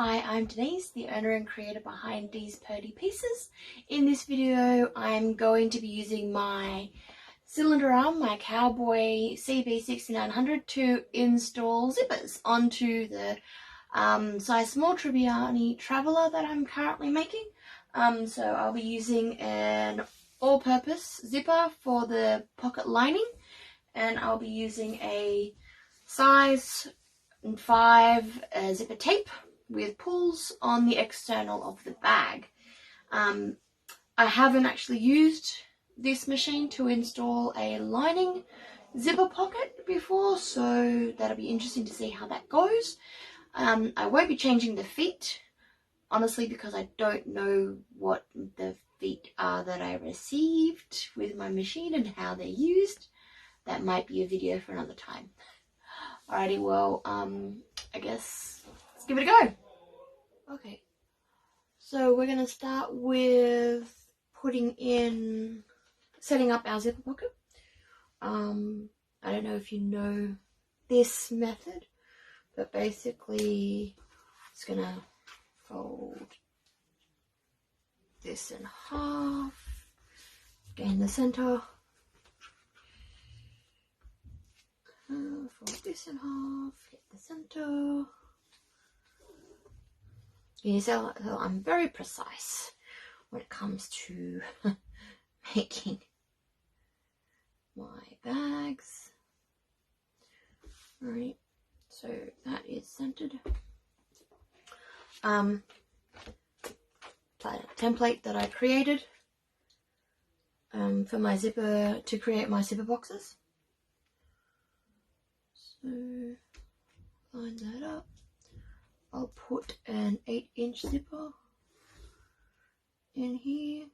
Hi, I'm Denise, the owner and creator behind These Purdy Pieces. In this video, I'm going to be using my cylinder arm, my Cowboy CB6900, to install zippers onto the size small Tribbiani Traveller that I'm currently making. So I'll be using an all-purpose zipper for the pocket lining, and I'll be using a size 5 zipper tape with pulls on the external of the bag. I haven't actually used this machine to install a lining zipper pocket before, so that'll be interesting to see how that goes. I won't be changing the feet, honestly, because I don't know what the feet are that I received with my machine and how they're used. That might be a video for another time. Alrighty, well, I guess let's give it a go. Okay, so we're going to start with setting up our zipper pocket. I don't know if you know this method, but basically it's going to fold this in half, gain the center, fold this in half, get the center. So I'm very precise when it comes to making my bags. Alright, so that is centered. Template that I created for my zipper, to create my zipper boxes. So line that up. I'll put an 8-inch zipper in here.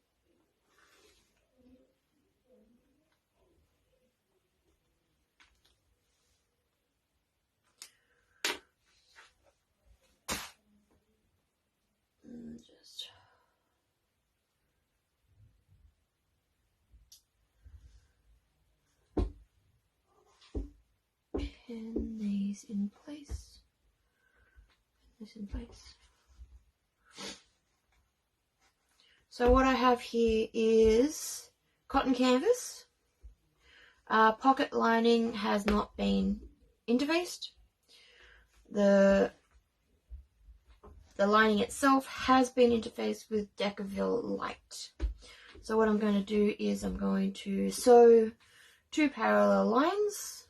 And just pin these in place. In place. So what I have here is cotton canvas. Pocket lining has not been interfaced. The lining itself has been interfaced with Decaville Light. So what I'm going to do is I'm going to sew 2 parallel lines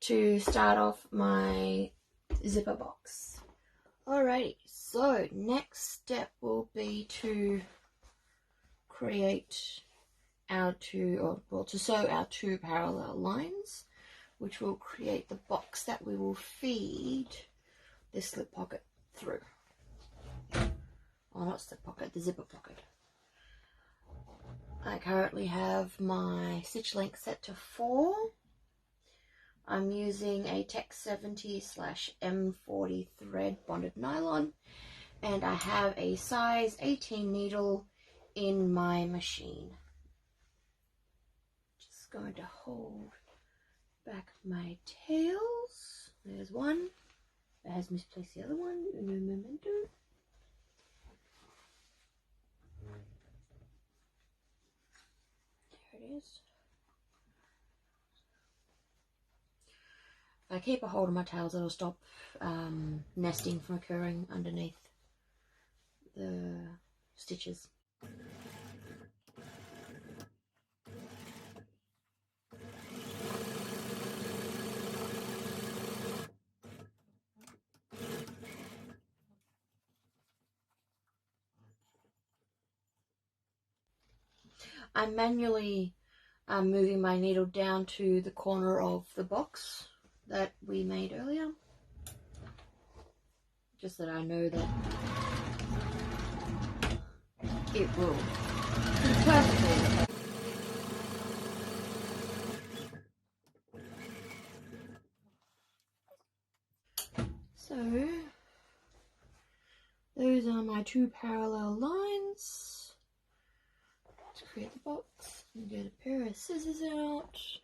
to start off my zipper box. Alrighty, so next step will be to create our to sew our 2 parallel lines, which will create the box that we will feed this slip pocket through. Not slip pocket, the zipper pocket. I currently have my stitch length set to 4. I'm using a Tech 70/M40 thread bonded nylon, and I have a size 18 needle in my machine. Just going to hold back my tails. There's one. It has misplaced the other one. Uno momento. There it is. If I keep a hold of my tails, it'll stop nesting from occurring underneath the stitches. I'm manually moving my needle down to the corner of the box that we made earlier, just that I know that it will be perfectly. So those are my 2 parallel lines. To create the box, I'm going to get a pair of scissors out.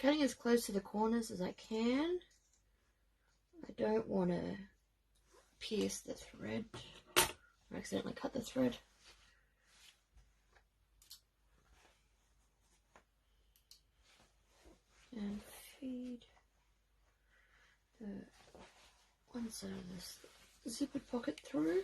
cutting as close to the corners as I can. I don't want to pierce the thread or accidentally cut the thread. And feed the one side of this zippered pocket through.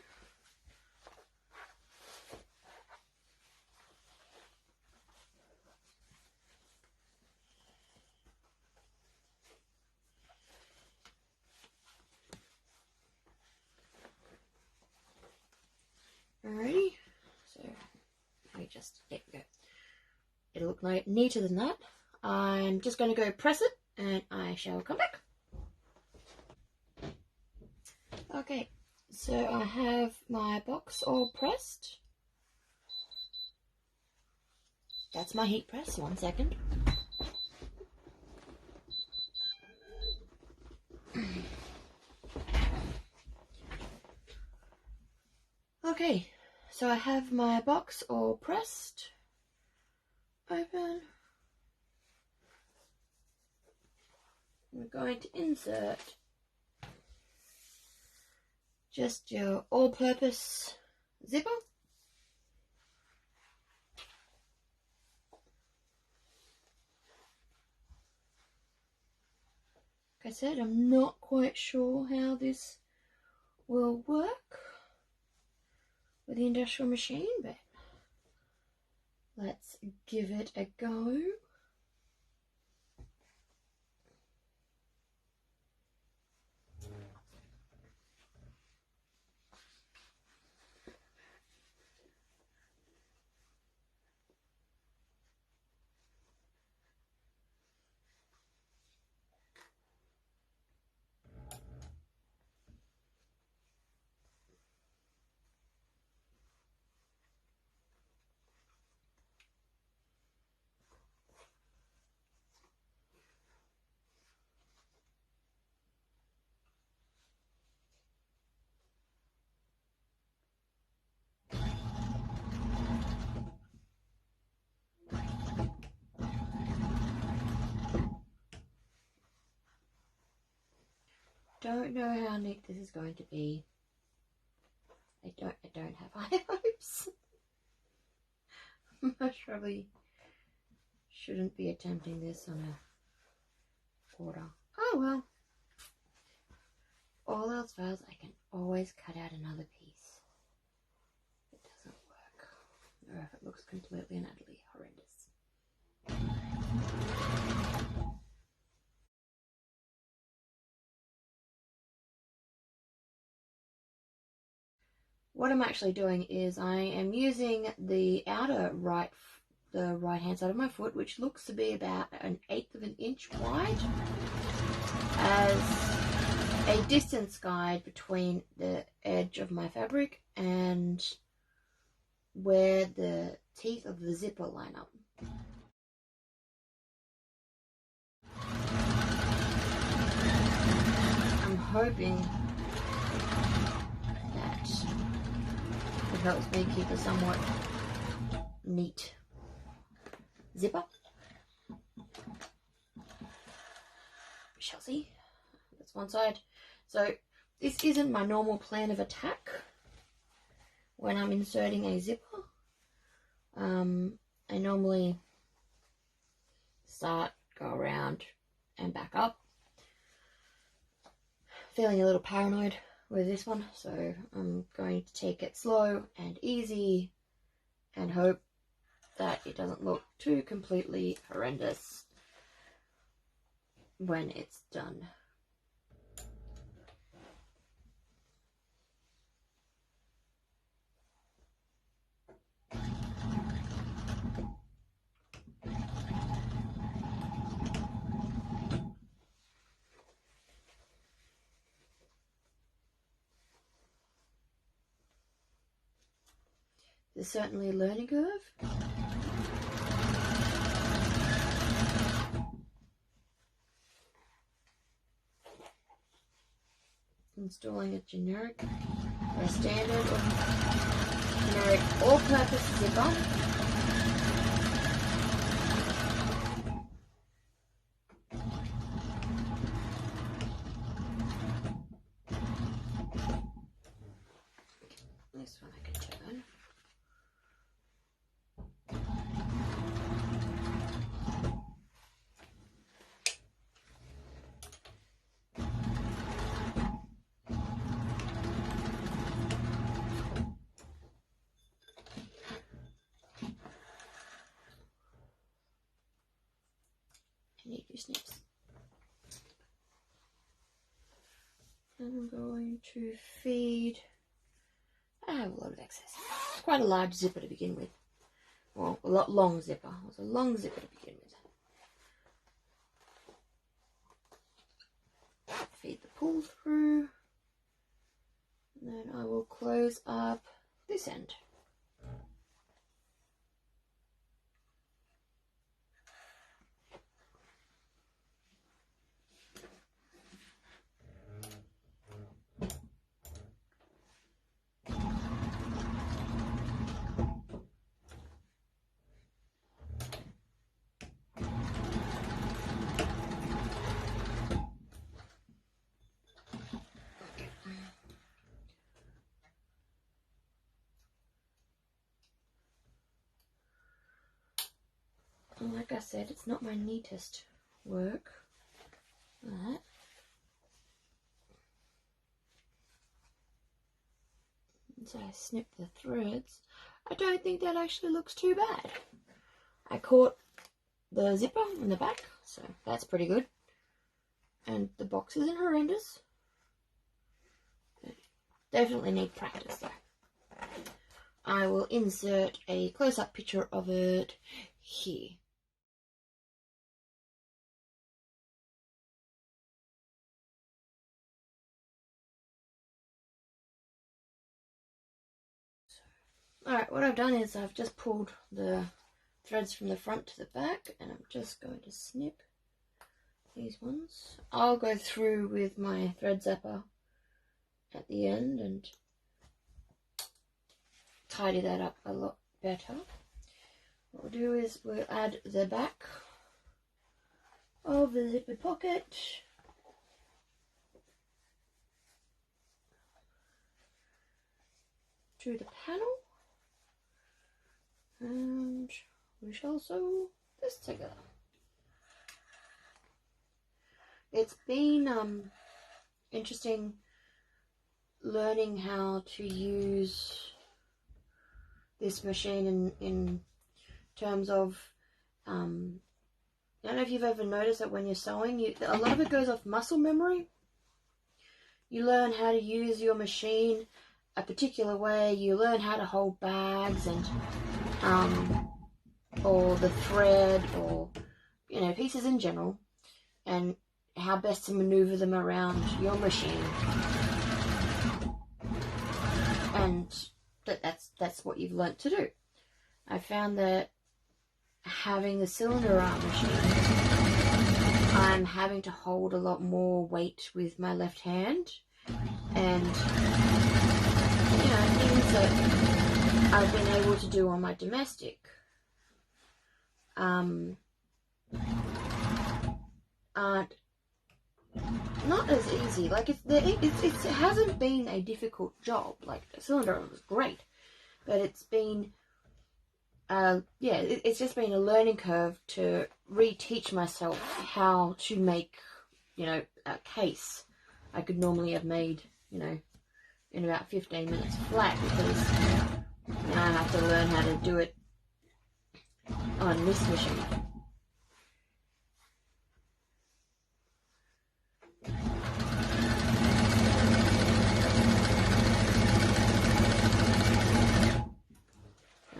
Alrighty, so let me just, there we go. It'll look neater than that. I'm just going to go press it and I shall come back. Okay, so I have my box all pressed. That's my heat press, 1 second. Okay, so I have my box all pressed. Open. We're going to insert just your all-purpose zipper. Like I said, I'm not quite sure how this will work with the industrial machine, but let's give it a go. Don't know how neat this is going to be. I don't have high hopes. Most probably shouldn't be attempting this on a order. Oh well. All else fails, I can always cut out another piece. If it doesn't work, or if it looks completely and utterly horrendous. What I'm actually doing is I am using the outer right hand side of my foot, which looks to be about 1/8 of an inch wide, as a distance guide between the edge of my fabric and where the teeth of the zipper line up. I'm hoping that it helps me keep a somewhat neat zipper. We shall see. That's one side. So this isn't my normal plan of attack when I'm inserting a zipper. I normally start, go around and back up. Feeling a little paranoid with this one, so I'm going to take it slow and easy and hope that it doesn't look too completely horrendous when it's done. There's certainly a learning curve. Installing a generic, or a standard, or generic all-purpose zipper. snips. I'm going to feed. I have a lot of excess. It's quite a large zipper to begin with. Well, a lot long zipper. It was a long zipper to begin with. Feed the pull through. And then I will close up this end. And like I said, it's not my neatest work, but once I snip the threads, I don't think that actually looks too bad. I caught the zipper in the back, so that's pretty good. And the box isn't horrendous. Definitely need practice though. I will insert a close-up picture of it here. Alright, what I've done is I've just pulled the threads from the front to the back, and I'm just going to snip these ones. I'll go through with my thread zapper at the end and tidy that up a lot better. What we'll do is we'll add the back of the zipper pocket to the panel, and we shall sew this together. It's been interesting learning how to use this machine in terms of I don't know if you've ever noticed that when you're sewing, a lot of it goes off muscle memory. You learn how to use your machine a particular way. You learn how to hold bags and or the thread, or pieces in general, and how best to maneuver them around your machine. And that's what you've learnt to do. I found that having the cylinder arm machine, I'm having to hold a lot more weight with my left hand, and things that I've been able to do on my domestic aren't not as easy. Like it hasn't been a difficult job. Like the cylinder arm was great, but it's been it's just been a learning curve to reteach myself how to make, a case I could normally have made, in about 15 minutes flat, because now I have to learn how to do it on this machine.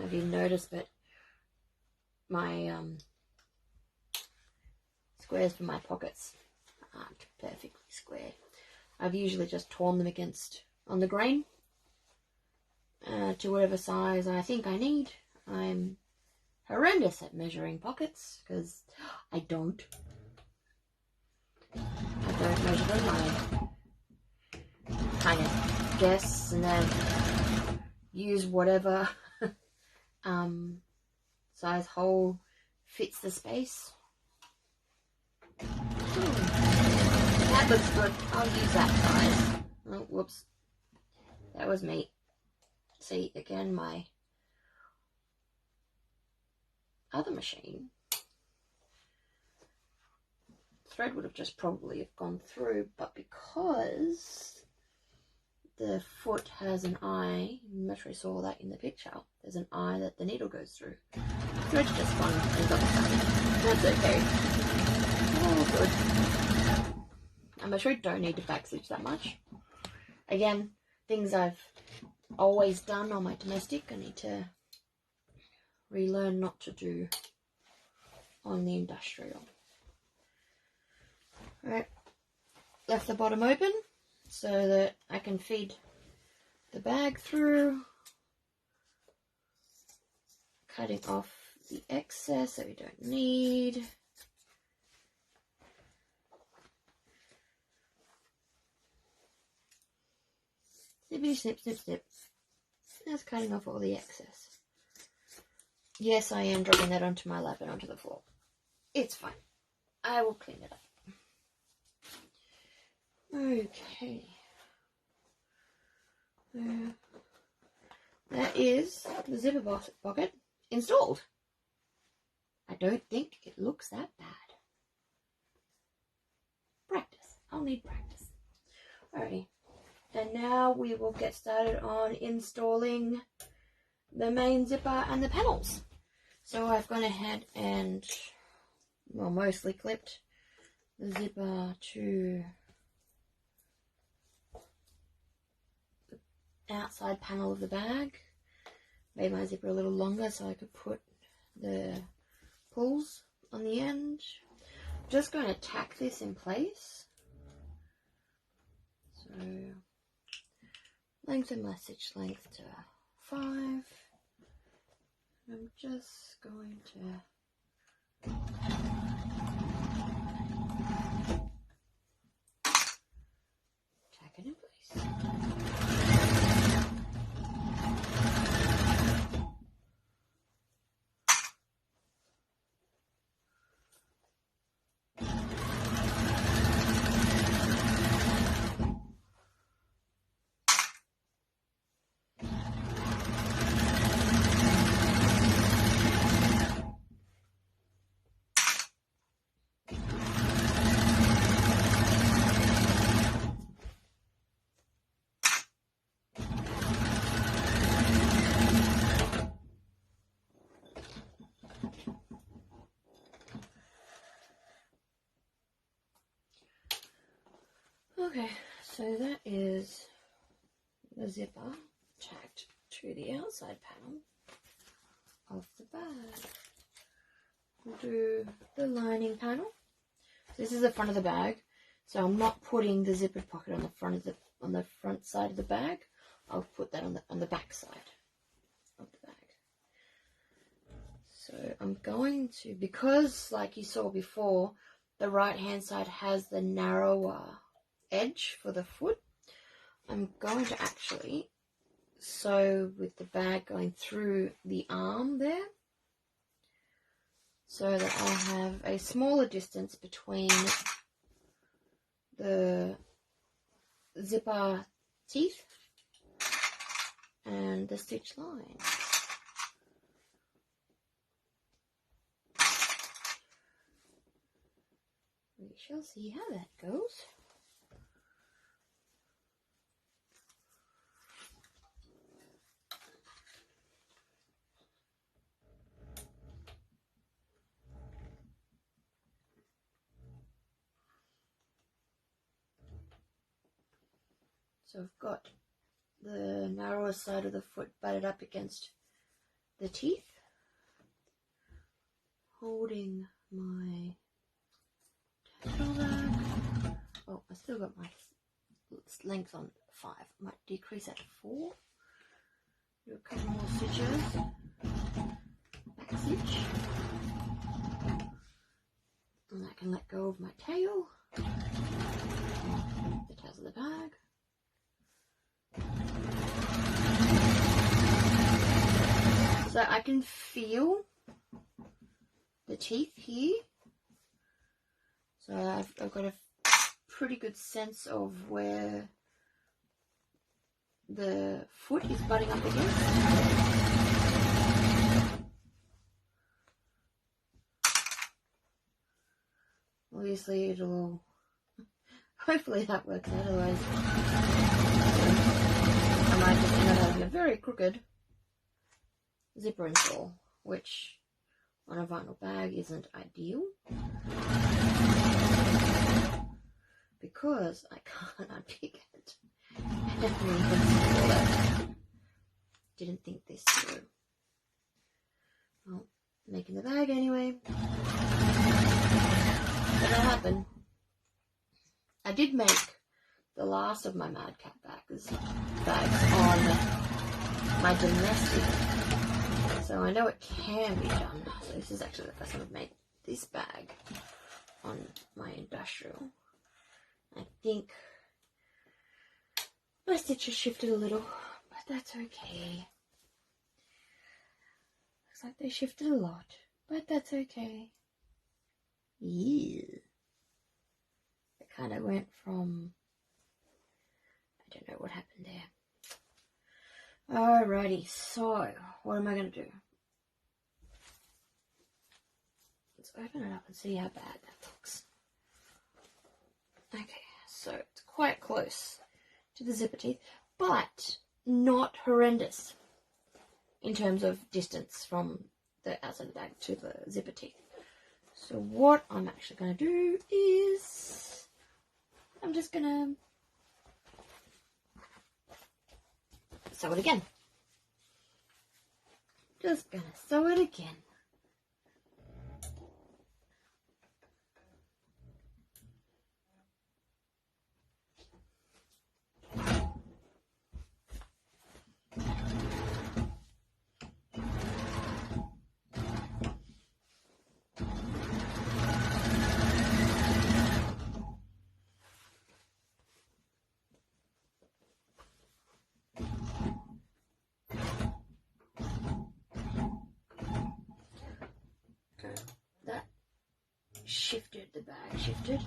If you notice, but my squares for my pockets aren't perfectly square. I've usually just torn them on the grain to whatever size I think I need. I'm horrendous at measuring pockets because I don't measure them. I kind of guess and then use whatever size hole fits the space. That looks good. I'll use that size. Oh, whoops. That was me. See, again, my other machine, thread would have just probably have gone through, but because the foot has an eye, I'm not sure you saw that in the picture, there's an eye that the needle goes through. It's just fun and got started. That's okay. Oh, good. I'm sure I don't need to back stitch that much. Again, things I've always done on my domestic, I need to relearn not to do on the industrial. Alright, left the bottom open so that I can feed the bag through, cutting off the excess that we don't need. Snippity snip, snip, snip. That's cutting off all the excess. Yes, I am dropping that onto my lap and onto the floor. It's fine. I will clean it up. Okay. That is the zipper pocket installed. I don't think it looks that bad. Practice. I'll need practice. Alrighty. And now we will get started on installing the main zipper and the panels. So I've gone ahead and, well, mostly clipped the zipper to the outside panel of the bag. Made my zipper a little longer so I could put the pulls on the end. Just going to tack this in place. So lengthen my stitch length to 5. I'm just going to tack it in place. Okay, so that is the zipper tacked to the outside panel of the bag. We'll do the lining panel. This is the front of the bag, so I'm not putting the zippered pocket on the front side of the bag. I'll put that on the back side of the bag. So I'm going to, because like you saw before, the right hand side has the narrower edge for the foot, I'm going to actually sew with the bag going through the arm there, so that I have a smaller distance between the zipper teeth and the stitch line. We shall see how that goes. So I've got the narrower side of the foot butted up against the teeth, holding my tackle bag. Oh, I still got my length on 5. I might decrease that to 4. Do a couple more stitches. Back stitch. And I can let go of my tail. The tails of the bag. So I can feel the teeth here. So I've got a pretty good sense of where the foot is butting up against. Obviously it'll, hopefully that works out, otherwise I might just end up having a very crooked zipper install, which on a vinyl bag isn't ideal because I can't unpick it. Didn't think this through. Well, making the bag anyway. That'll happen. I did make the last of my Mad Cat bags on my domestic, so I know it can be done. So this is actually the first time I've made this bag on my industrial. I think my stitches shifted a little, but that's okay. Looks like they shifted a lot, but that's okay. Yeah. It kind of went from, I don't know what happened there. Alrighty, so what am I going to do? Let's open it up and see how bad that looks. Okay, so it's quite close to the zipper teeth, but not horrendous in terms of distance from the outside of the bag to the zipper teeth. So what I'm actually going to do is I'm just going to sew it again. Just going to sew it again. That shifted, the bag shifted.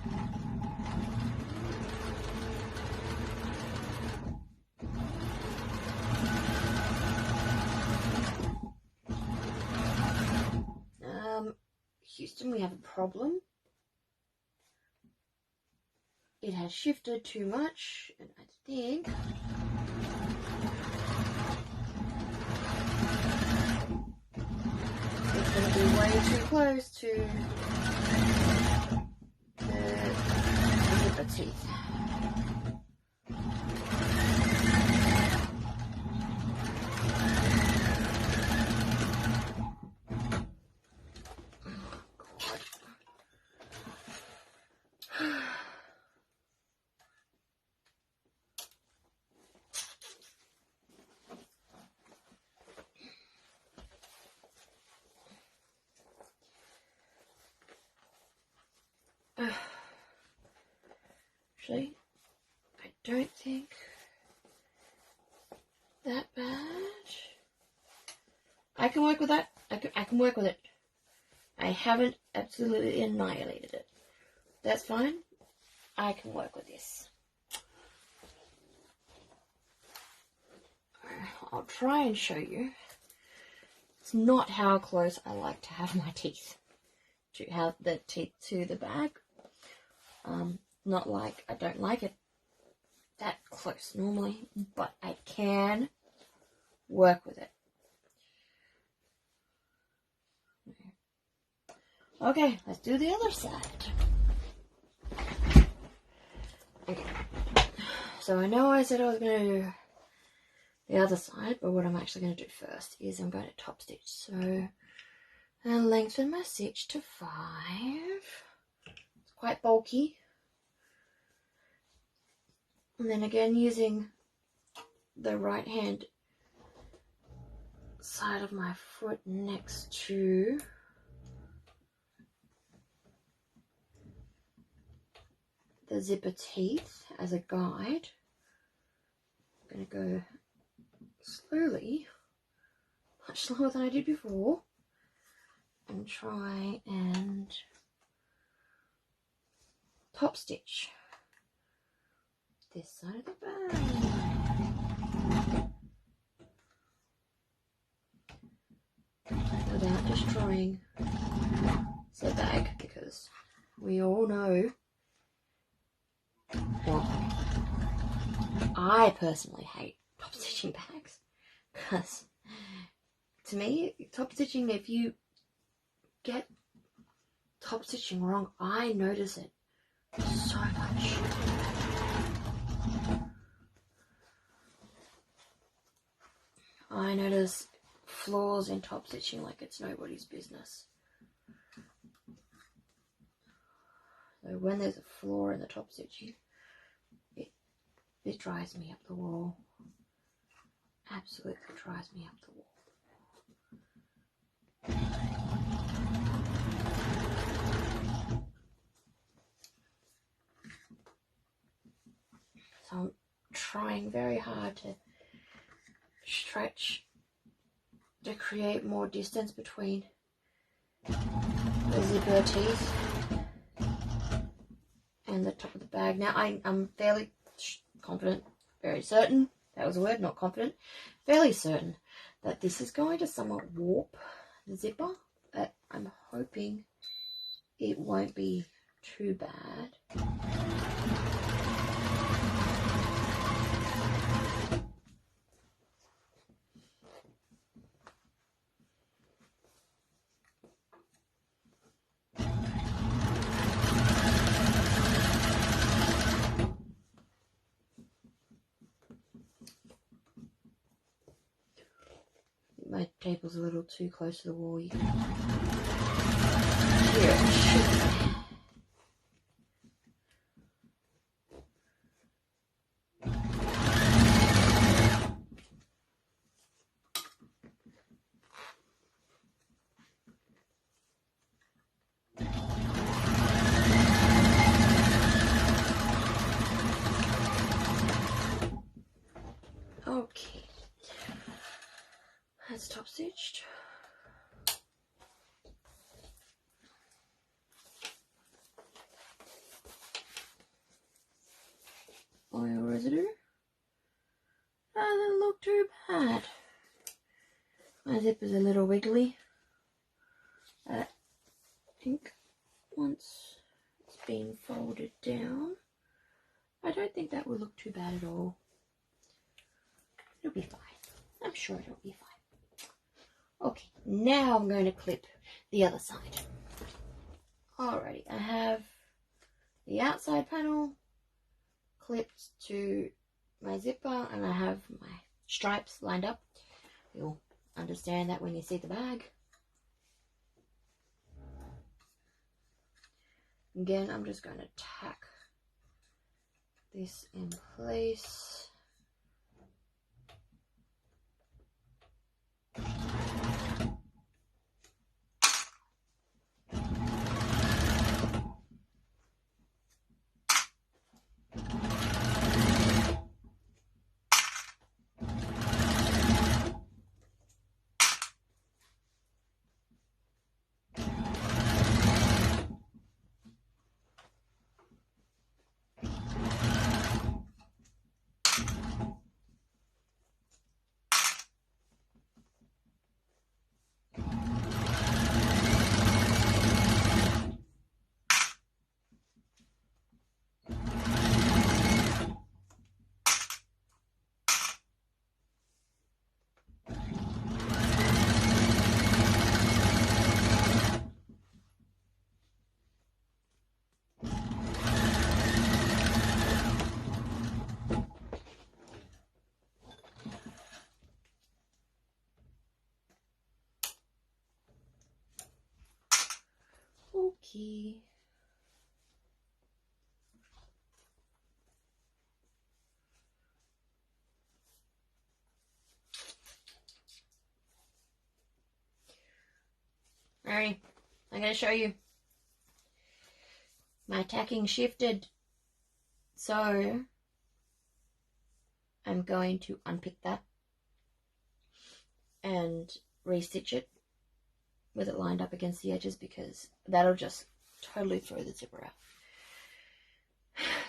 Houston, we have a problem. It has shifted too much, and I think it's going to be way too close to the zipper teeth. Actually, I don't think that bad. I can work with that. I can work with it. I haven't absolutely annihilated it. That's fine. I can work with this. I'll try and show you. It's not how close I like to have my teeth. To have the teeth to the bag. Not like, I don't like it that close normally, but I can work with it. Okay, let's do the other side. Okay, so I know I said I was going to do the other side, but what I'm actually going to do first is I'm going to top stitch. So, and lengthen my stitch to 5. It's quite bulky. And then again, using the right hand side of my foot next to the zipper teeth as a guide. I'm going to go slowly, much slower than I did before, and try and top stitch this side of the bag without destroying the bag, because we all know, well, I personally hate top stitching bags, because to me, top stitching, if you get top stitching wrong. I notice it so much. I notice flaws in top stitching like it's nobody's business. So when there's a flaw in the top stitching, it drives me up the wall. Absolutely drives me up the wall. So I'm trying very hard to stretch to create more distance between the zipper teeth and the top of the bag. Now I'm fairly confident, very certain, that was a word, not confident, fairly certain that this is going to somewhat warp the zipper, but I'm hoping it won't be too bad. My table's a little too close to the wall. You can hear it shaking. Okay, that's top stitched. Oil residue. Doesn't look too bad. My zipper's a little wiggly. I think once it's been folded down, I don't think that will look too bad at all. It'll be fine. I'm sure it'll be fine. Okay, now I'm going to clip the other side. Alrighty, I have the outside panel clipped to my zipper and I have my stripes lined up. You'll understand that when you see the bag. Again, I'm just going to tack this in place. Okay. Alright, I'm going to show you. My tacking shifted, so I'm going to unpick that and restitch it with it lined up against the edges because that'll just totally throw the zipper out.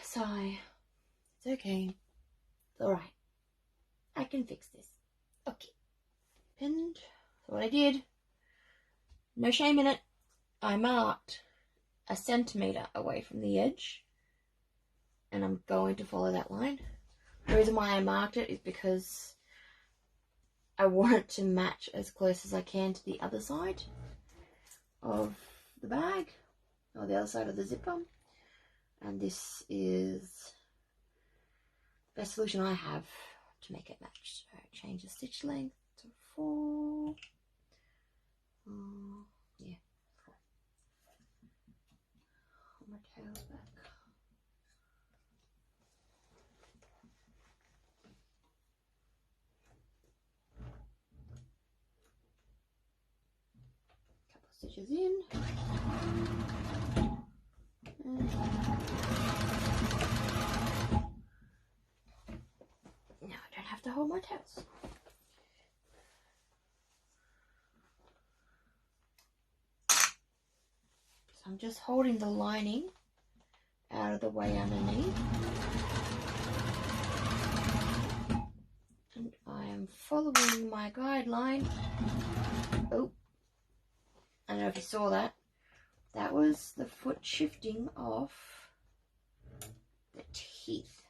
Sigh. It's okay. It's alright. I can fix this. Okay. Pinned. So what I did, no shame in it, I marked 1 centimeter away from the edge and I'm going to follow that line. The reason why I marked it is because I want it to match as close as I can to the other side of the bag, or the other side of the zipper, and this is the best solution I have to make it match. So change the stitch length to 4. Yeah, 4. Hold my tails back. Couple of stitches in. Now I don't have to hold my tails. So I'm just holding the lining out of the way underneath. And I am following my guideline. Oh, I don't know if you saw that. That was the foot shifting off the teeth.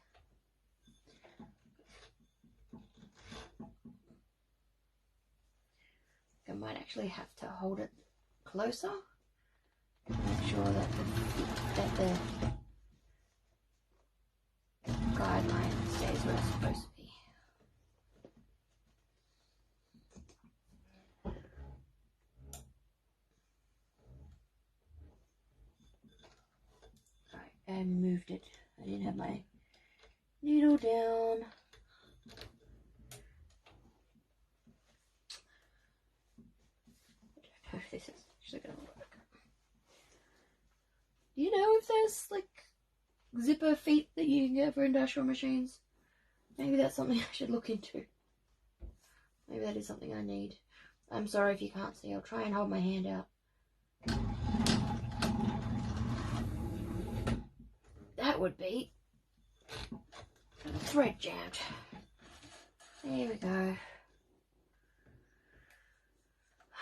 I might actually have to hold it closer to make sure that the guideline stays where it's supposed to be. Right, I moved it. I didn't have my needle down. I don't know if this is actually going to work. Do you know if there's like zipper feet that you can get for industrial machines? Maybe that's something I should look into. Maybe that is something I need. I'm sorry if you can't see. I'll try and hold my hand out. That would be thread jammed. There we go.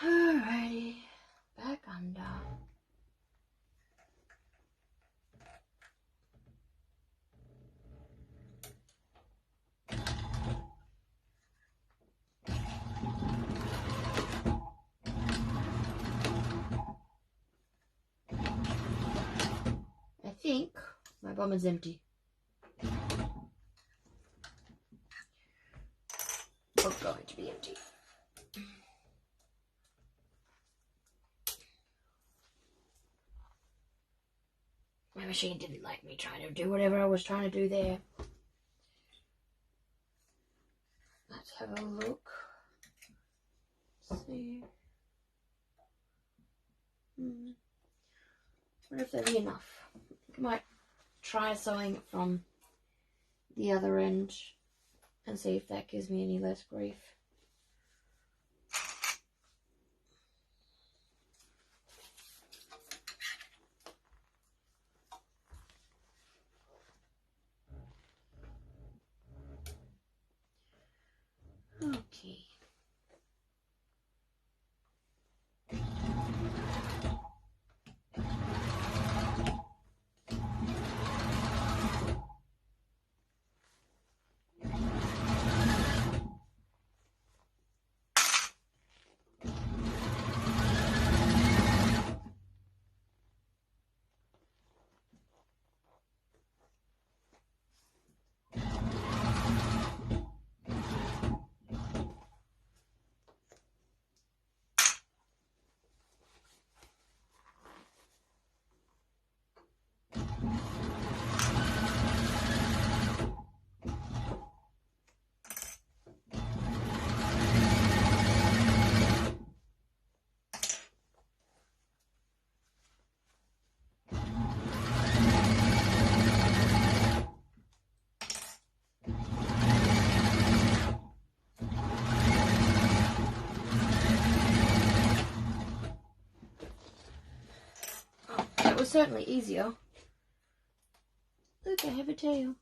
Alrighty, back under. I think my bum is empty. Or going to be empty. My machine didn't like me trying to do whatever I was trying to do there. Let's have a look. Let's see. I wonder if that'll be enough. I think I might try sewing it from the other end and see if that gives me any less grief. Okay. That was certainly easier. Look, I have a tail.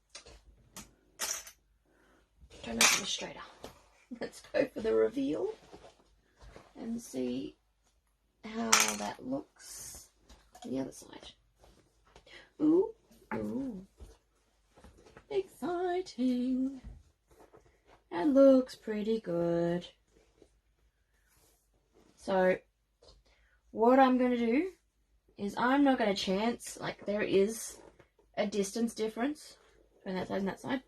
Turn it to straighter. Let's go for the reveal and see how that looks on the other side. Ooh, ooh. Exciting. That looks pretty good. So, what I'm going to do is I'm not going to chance, like there is a distance difference between that side and that side,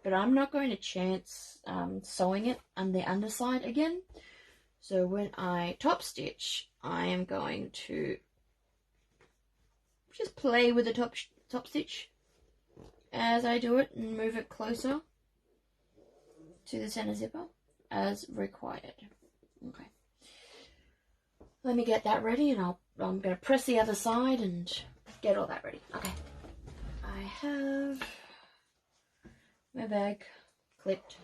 but I'm not going to chance sewing it on the underside again. So when I top stitch, I am going to just play with the top stitch as I do it and move it closer to the center zipper as required. Okay. Let me get that ready, and I'm going to press the other side and get all that ready. Okay. I have my bag clipped.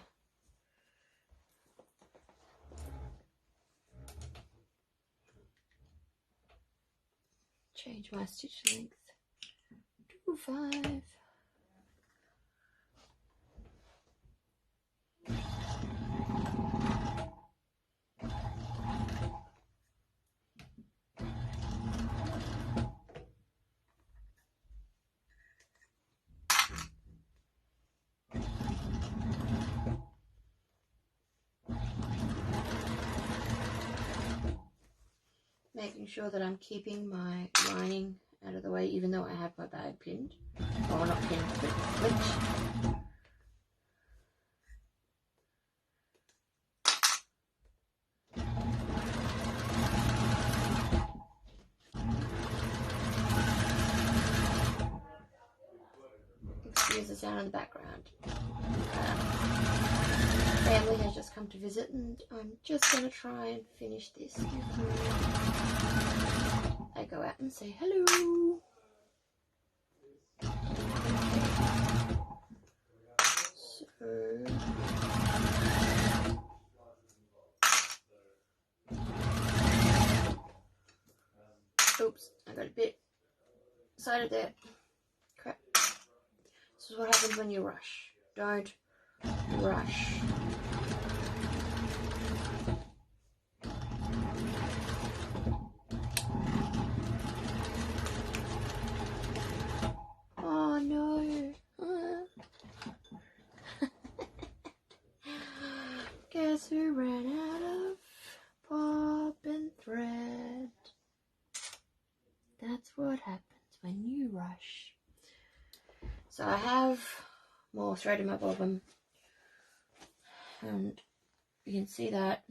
Change my stitch length to 5. Making sure that I'm keeping my lining out of the way, even though I have my bag pinned. Oh, not pinned, but clipped. Excuse the sound in the background. Family has just come to visit, and I'm just going to try and finish this before I go out and say hello. So, oops, I got a bit excited there. Crap. This is what happens when you rush. Don't rush. Oh no. Guess who ran out of bobbin thread? That's what happens when you rush. So I have more thread in my bobbin, and you can see that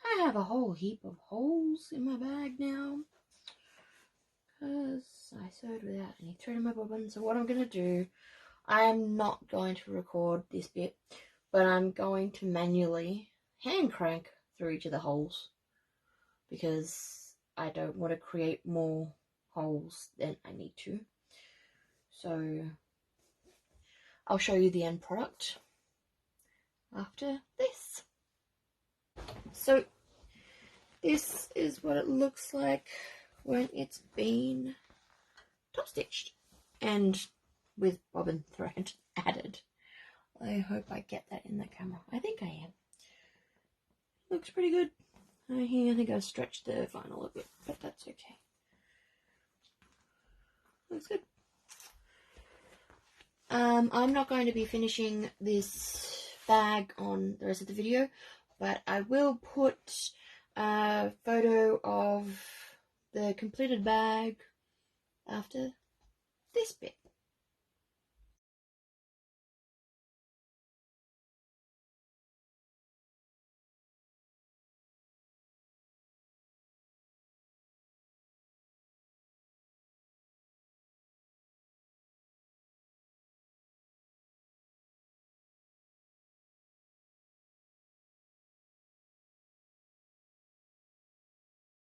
I have a whole heap of holes in my bag now because I sewed without any thread in my bobbin. So what I'm going to do, I'm not going to record this bit, but I'm going to manually hand crank through each of the holes because I don't want to create more holes than I need to. So I'll show you the end product after this. So this is what it looks like when it's been top stitched and with bobbin thread added. I hope I get that in the camera. I think I am. Looks pretty good. I think I stretched the vinyl a bit, but that's okay. Looks good. I'm not going to be finishing this bag on the rest of the video, but I will put a photo of the completed bag after this bit.